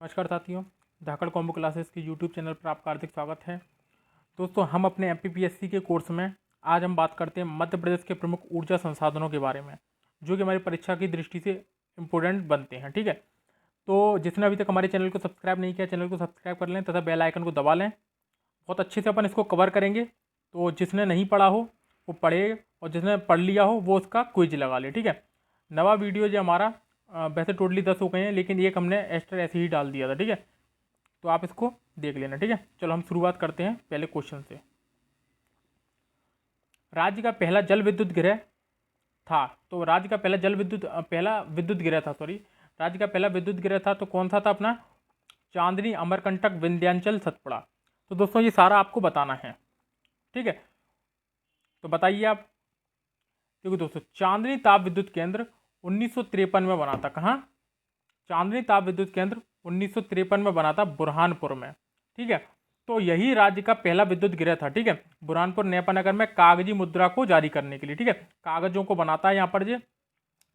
नमस्कार साथियों, धाकड़ combo classes के यूट्यूब चैनल पर आपका हार्दिक स्वागत है। दोस्तों, हम अपने एमपीपीएससी के कोर्स में आज हम बात करते हैं मध्य प्रदेश के प्रमुख ऊर्जा संसाधनों के बारे में, जो कि हमारी परीक्षा की दृष्टि से इम्पोर्टेंट बनते हैं। ठीक है, तो जिसने अभी तक हमारे चैनल को सब्सक्राइब नहीं किया, चैनल को सब्सक्राइब कर लें तथा बेल आइकन को दबा लें। बहुत अच्छे से अपन इसको कवर करेंगे, तो जिसने नहीं पढ़ा हो वो पढ़े और जिसने पढ़ लिया हो वो उसका क्विज लगा ले। ठीक है, नवा वीडियो जो हमारा वैसे टोटली 10 हो गए हैं, लेकिन एक हमने एक्स्ट्रा ऐसे ही डाल दिया था। ठीक है, तो आप इसको देख लेना। ठीक है, चलो हम शुरुआत करते हैं पहले क्वेश्चन से। राज्य का पहला जल विद्युत गृह था, तो राज्य का पहला विद्युत गृह था, सॉरी, राज्य का पहला विद्युत गृह था तो कौन सा था अपना? चांदनी, अमरकंटक, विंध्याचल, सतपुड़ा। तो दोस्तों ये सारा आपको बताना है। ठीक है, तो बताइए आप। देखो दोस्तों, चांदनी ताप विद्युत केंद्र 1953 में बना था। कहाँ? चांदनी ताप विद्युत केंद्र 1953 में बना था बुरहानपुर में। ठीक है, तो यही राज्य का पहला विद्युत गृह था। ठीक है, बुरहानपुर नेपानगर में कागजी मुद्रा को जारी करने के लिए। ठीक है, कागजों को बनाता है यहाँ पर जी,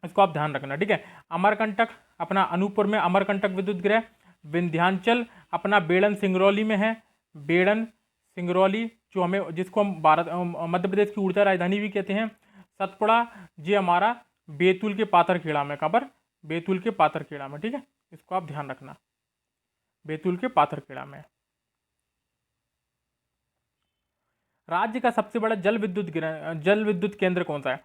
इसको आप ध्यान रखना। ठीक है, अमरकंटक अपना अनूपपुर में अमरकंटक विद्युत गृह, विंध्याचल अपना बेड़न सिंगरौली में है, बेड़न सिंगरौली जो हमें जिसको हम मध्य प्रदेश की ऊर्जा राजधानी भी कहते हैं। सतपुड़ा जी हमारा बैतूल के पाथरखेड़ा में। कहाँ पर? बैतूल के पाथरखेड़ा में। ठीक है, इसको आप ध्यान रखना, बैतूल के पाथरखेड़ा में। राज्य का सबसे बड़ा जल विद्युत केंद्र कौन सा है?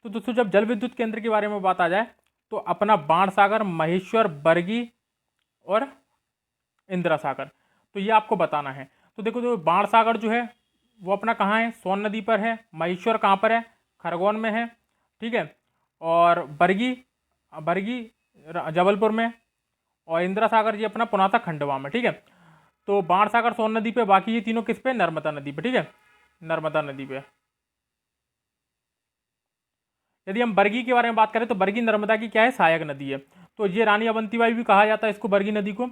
तो दोस्तों, जब जल विद्युत केंद्र के बारे में बात आ जाए तो अपना बाणसागर, महेश्वर, बरगी और इंदिरा सागर, तो ये आपको बताना है। तो देखो, जो बाणसागर जो है वो अपना कहाँ है? सोन नदी पर है। महेश्वर कहाँ पर है? खरगोन में है। ठीक है, और बरगी बरगी जबलपुर में, और इंदिरा सागर जी अपना पुनासा खंडवा में। ठीक है, तो बाणसागर सोन नदी पे, बाकी ये तीनों किस पे? नर्मदा नदी पे। ठीक है, नर्मदा नदी पे। यदि हम बरगी के बारे में बात करें तो बरगी नर्मदा की क्या है? सहायक नदी है। तो ये रानी अवंतीबाई भी कहा जाता है इसको, बरगी नदी को।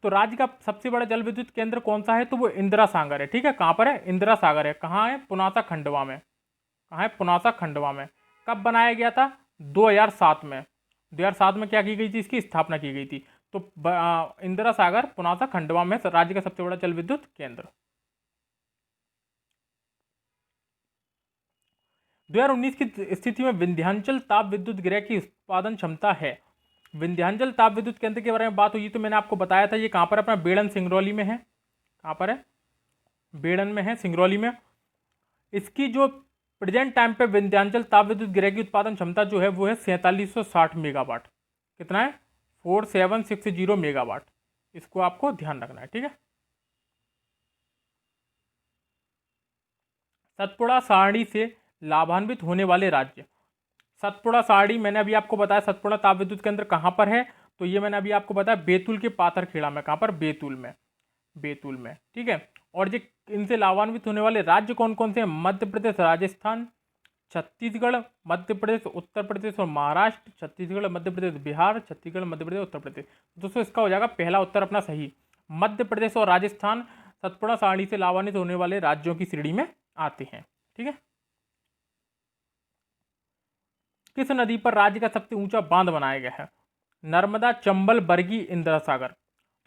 तो राज्य का सबसे बड़ा जल विद्युत केंद्र कौन सा है? तो वो इंदिरा सागर है। ठीक है, कहाँ पर है? इंदिरा सागर है। कहाँ है? पुनासा खंडवा में। कहाँ है? पुनासा खंडवा में। कब बनाया गया था? 2007 में। 2007 में क्या की गई थी? इसकी स्थापना की गई थी। तो इंदिरा सागर पुनासा खंडवा में राज्य का सबसे बड़ा जल विद्युत केंद्र। 2019 की स्थिति में विंध्याचल ताप विद्युत गृह की उत्पादन क्षमता है। विंध्याचल ताप विद्युत केंद्र के बारे में बात हुई तो मैंने आपको बताया था ये कहाँ पर अपना बेड़न सिंगरौली में है। कहाँ पर है? बेड़न में है, सिंगरौली में। इसकी जो प्रेजेंट टाइम पे विंध्याचल ताप विद्युत गृह की उत्पादन क्षमता जो है वो है 4760 मेगावाट। कितना है? 4760 मेगावाट। इसको आपको ध्यान रखना है। ठीक है, सतपुड़ा सारणी से लाभान्वित होने वाले राज्य। सतपुड़ा सारणी मैंने अभी आपको बताया, सतपुड़ा ताप विद्युत केंद्र कहाँ पर है? तो ये मैंने अभी आपको बताया बैतूल के पाथरखेड़ा में। कहाँ पर? बैतूल में। बैतूल में। ठीक है, और ये इनसे लाभान्वित होने वाले राज्य कौन कौन से हैं? मध्य प्रदेश, राजस्थान, छत्तीसगढ़, मध्य प्रदेश, उत्तर प्रदेश और महाराष्ट्र। छत्तीसगढ़, मध्य प्रदेश, बिहार, छत्तीसगढ़, मध्य प्रदेश, उत्तर प्रदेश। दोस्तों इसका हो जाएगा पहला उत्तर अपना सही। मध्य प्रदेश और राजस्थान सतपुड़ा सारणी से लाभान्वित होने वाले राज्यों की श्रेणी में आते हैं। ठीक है, किस नदी पर राज्य का सबसे ऊंचा बांध बनाया गया है? नर्मदा, चंबल, बरगी, इंदिरा सागर।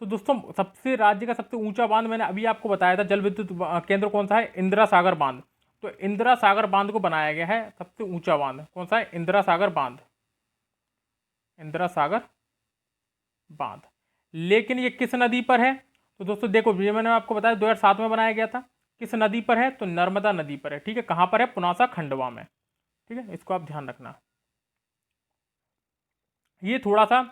तो दोस्तों, सबसे राज्य का सबसे ऊंचा बांध मैंने अभी आपको बताया था, जल विद्युत केंद्र कौन सा है? इंदिरा सागर बांध। तो इंदिरा सागर बांध को बनाया गया है सबसे ऊंचा बांध। कौन सा है? इंदिरा सागर बांध। इंदिरा सागर बांध। लेकिन ये किस नदी पर है? तो दोस्तों देखो, ये मैंने आपको बताया 2007 में बनाया गया था। किस नदी पर है? तो नर्मदा नदी पर है। ठीक है, कहां पर है? पुनासा खंडवा में। ठीक है, इसको आप ध्यान रखना। ये थोड़ा सा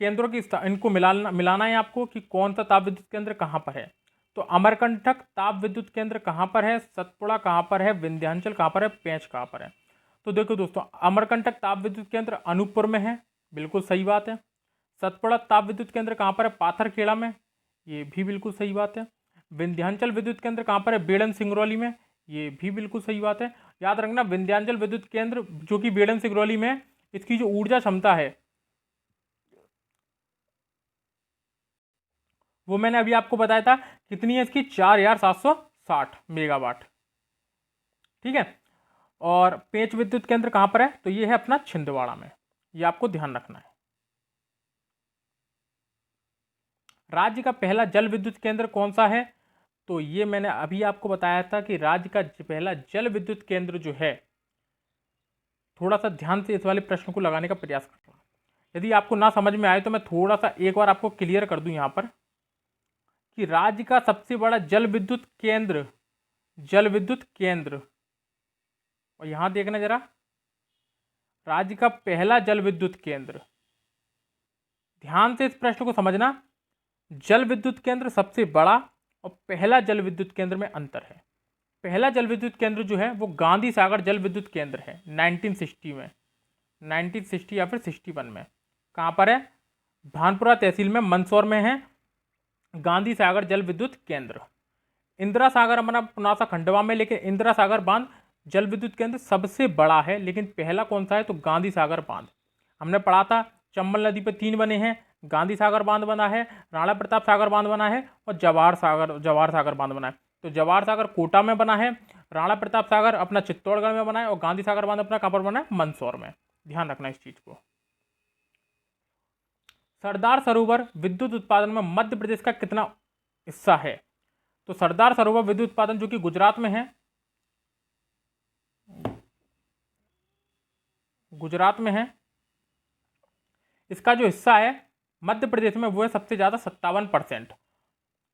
केंद्रों की इनको मिलाना है आपको कि कौन सा ताप विद्युत केंद्र कहाँ पर है। तो अमरकंटक ताप विद्युत केंद्र कहाँ पर है? सतपुड़ा कहाँ पर है? विंध्याचल कहाँ पर है? पेंच कहाँ पर है? तो देखो दोस्तों, अमरकंटक ताप विद्युत केंद्र अनूपपुर में है, बिल्कुल सही बात है। सतपुड़ा ताप विद्युत केंद्र कहाँ पर है? पाथरखेड़ा में, ये भी बिल्कुल सही बात है। विंध्याचल विद्युत केंद्र कहाँ पर है? बेड़न सिंगरौली में, ये भी बिल्कुल सही बात है। याद रखना, विंध्याचल विद्युत केंद्र जो कि बेड़न सिंगरौली में, इसकी जो ऊर्जा क्षमता है वो मैंने अभी आपको बताया था कितनी है इसकी? 4760 मेगावाट। ठीक है, और पेंच विद्युत केंद्र कहां पर है? तो ये है अपना छिंदवाड़ा में, ये आपको ध्यान रखना है। राज्य का पहला जल विद्युत केंद्र कौन सा है? तो ये मैंने अभी आपको बताया था कि राज्य का पहला जल विद्युत केंद्र जो है, थोड़ा सा ध्यान से इस वाले प्रश्न को लगाने का प्रयास करना। यदि आपको ना समझ में आए तो मैं थोड़ा सा एक बार आपको क्लियर कर दूं यहाँ पर कि राज्य का सबसे बड़ा जल विद्युत केंद्र, और यहां देखना जरा, राज्य का पहला जल विद्युत केंद्र, ध्यान से इस प्रश्न को समझना। जल विद्युत केंद्र सबसे बड़ा और पहला जल विद्युत केंद्र में अंतर है। पहला जल विद्युत केंद्र जो है वो गांधी सागर जल विद्युत केंद्र है 1960 में, 1960 या फिर 61 में। कहाँ पर है? भानपुरा तहसील में, मंदसौर में है गांधी सागर जल विद्युत केंद्र। इंदिरा सागर अपना पुनासा खंडवा में, लेकिन इंदिरा सागर बांध जल विद्युत केंद्र सबसे बड़ा है, लेकिन पहला कौन सा है? तो गांधी सागर बांध। हमने पढ़ा था चंबल नदी पर 3 बने हैं, गांधी सागर बांध बना है, राणा प्रताप सागर बांध बना है और जवाहर सागर बांध बना है। तो जवाहर सागर कोटा में बना है, राणा प्रताप सागर अपना चित्तौड़गढ़ में बना है और गांधी सागर बांध अपना कहाँ पर बना है? मंदसौर में। ध्यान रखना इस चीज को। सरदार सरोवर विद्युत उत्पादन में मध्य प्रदेश का कितना हिस्सा है? तो सरदार सरोवर विद्युत उत्पादन जो कि गुजरात में है, इसका जो हिस्सा है मध्य प्रदेश में वो है सबसे ज्यादा 57%।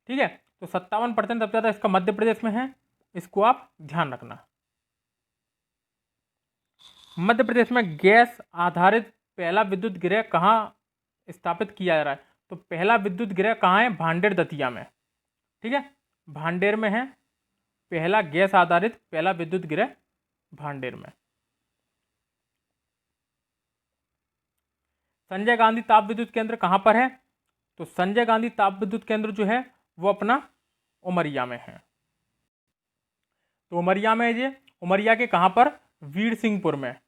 ठीक है, तो 57% सबसे ज्यादा इसका मध्य प्रदेश में है, इसको आप ध्यान रखना। मध्य प्रदेश में गैस आधारित पहला विद्युत गृह कहाँ स्थापित किया जा रहा है? तो पहला विद्युत गृह कहाँ है? भांडेर दतिया में। ठीक है, भांडेर में है पहला गैस आधारित पहला विद्युत गृह, भांडेर में। संजय गांधी ताप विद्युत केंद्र कहाँ पर है? तो संजय गांधी ताप विद्युत केंद्र जो है वो अपना उमरिया में है। तो उमरिया में है ये, उमरिया के कहाँ पर? वीर सिंहपुर में।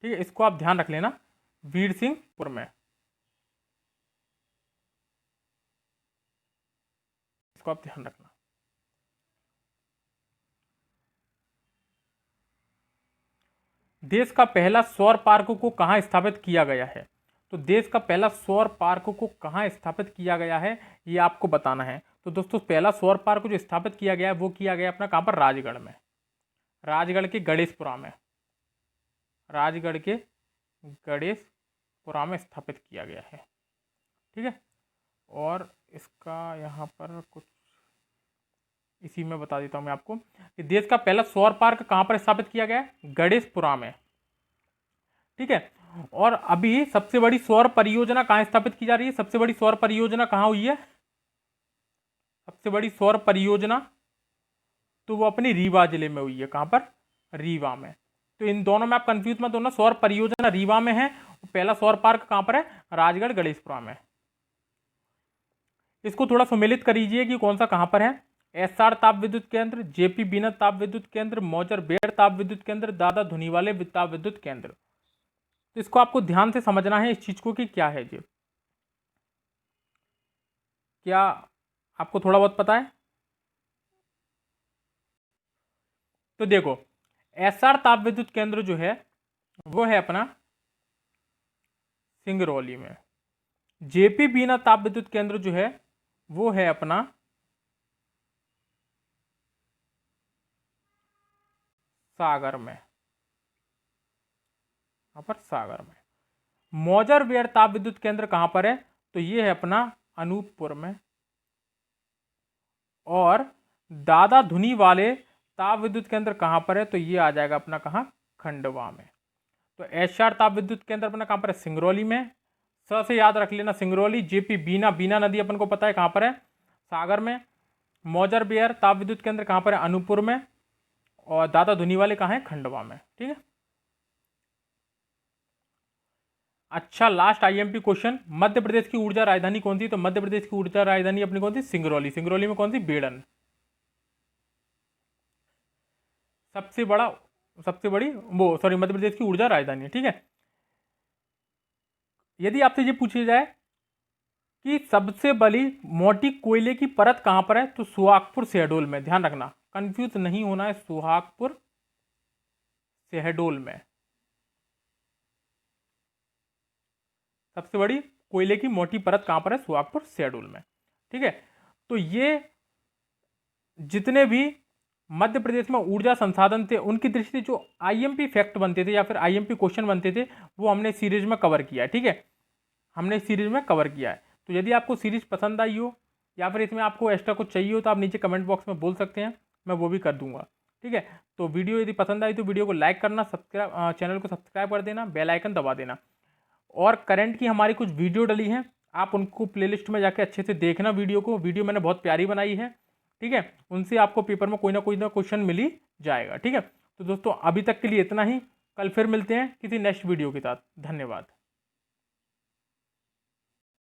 ठीक है, इसको आप ध्यान रख लेना, वीर सिंहपुर में, इसको आप ध्यान रखना। देश का पहला सौर पार्क को कहाँ स्थापित किया गया है? तो देश का पहला सौर पार्क को कहाँ स्थापित किया गया है ये आपको बताना है। तो दोस्तों पहला सौर पार्क जो स्थापित किया गया है वो किया गया अपना कहाँ पर? राजगढ़ में, राजगढ़ के गणेशपुरा में, राजगढ़ के गणेशपुरा में स्थापित किया गया है। ठीक है, और इसका यहाँ पर कुछ इसी में बता देता हूँ मैं आपको कि देश का पहला सौर पार्क कहाँ पर स्थापित किया गया है? गणेशपुरा में। ठीक है, और अभी सबसे बड़ी सौर परियोजना कहाँ स्थापित की जा रही है? सबसे बड़ी सौर परियोजना कहाँ हुई है? सबसे बड़ी सौर परियोजना तो वो अपनी रीवा जिले में हुई है। कहाँ पर? रीवा में। तो इन दोनों में आप कंफ्यूज मत होना, सौर परियोजना रीवा में है, पहला सौर पार्क कहाँ पर है? राजगढ़ गणेशपुरा में। इसको थोड़ा सम्मिलित करीजिए कि कौन सा कहाँ पर है। एसआर ताप विद्युत केंद्र, जेपी बीना ताप विद्युत केंद्र, मौजर बेड़ ताप विद्युत केंद्र, दादा धुनीवाले ताप विद्युत केंद्र। तो इसको आपको ध्यान से समझना है इस चीज को कि क्या है ये। क्या आपको थोड़ा बहुत पता है? तो देखो, एसआर ताप विद्युत केंद्र जो है वो है अपना सिंगरौली में। जेपी बीना ताप विद्युत केंद्र जो है वो है अपना सागर में, यहां पर सागर में। मौजर बेड़ ताप विद्युत केंद्र कहां पर है? तो ये है अपना अनूपपुर में। और दादा धुनी वाले ताप विद्युत केंद्र कहां पर है? तो ये आ जाएगा अपना कहां? खंडवा में। तो एसआर ताप विद्युत केंद्र अपना कहां पर है? सिंगरौली में। स से याद रख लेना सिंगरौली। जेपी बीना, बीना नदी अपन को पता है कहां पर है? सागर में। मौजर बेयर ताप विद्युत केंद्र कहां पर है? अनूपपुर में। और दादा धुनी वाले कहां है? खंडवा में। ठीक है, अच्छा last IMP question, Madhya Pradesh की ऊर्जा राजधानी कौन सी? तो मध्य प्रदेश की ऊर्जा राजधानी अपनी कौन सी? सिंगरौली। सिंगरौली में कौन सी? बेड़न। सबसे बड़ी वो सॉरी मध्य प्रदेश की ऊर्जा राजधानी। ठीक है, यदि आपसे ये पूछा जाए कि सबसे बड़ी मोटी कोयले की परत कहां पर है? तो सुहागपुर शहडोल में। ध्यान रखना, कंफ्यूज नहीं होना है, सुहागपुर शहडोल में सबसे बड़ी कोयले की मोटी परत कहाँ पर है? सुहागपुर शहडोल में। ठीक है, तो ये जितने भी मध्य प्रदेश में ऊर्जा संसाधन थे उनकी दृष्टि जो आईएमपी फैक्ट बनते थे या फिर आईएमपी क्वेश्चन बनते थे वो हमने सीरीज में कवर किया है। ठीक है, हमने सीरीज में कवर किया है। तो यदि आपको सीरीज पसंद आई हो या फिर इसमें आपको एक्स्ट्रा कुछ चाहिए हो तो आप नीचे कमेंट बॉक्स में बोल सकते हैं, मैं वो भी कर दूंगा। ठीक है, तो वीडियो यदि पसंद आई तो वीडियो को लाइक करना, सब्सक्राइब चैनल को सब्सक्राइब कर देना, बेल आइकन दबा देना। और करंट की हमारी कुछ वीडियो डली हैं, आप उनको प्लेलिस्ट में जाके अच्छे से देखना। वीडियो मैंने बहुत प्यारी बनाई है। ठीक है, उनसे आपको पेपर में कोई ना क्वेश्चन मिल ही जाएगा। ठीक है, तो दोस्तों अभी तक के लिए इतना ही, कल फिर मिलते हैं किसी नेक्स्ट वीडियो के साथ। धन्यवाद।